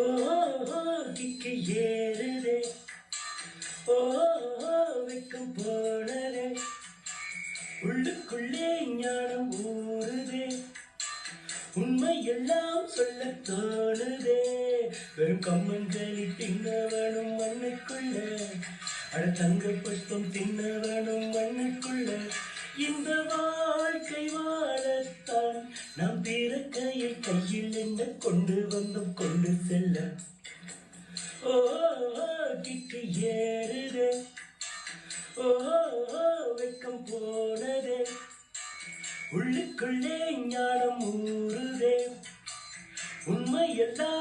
ஓ kick ஏறுதே, ஓ வெக்கம் போனதே, உள்ளுக்குள்ளே ஞானம் ஊறுதே, உண்மை எல்லாம் சொல்ல தோணுதே. வெறும் கம்மஞ்சலி தின்னவனும் மண்ணுக்குள்ள, அட தங்க புஷ்பம் தின்ன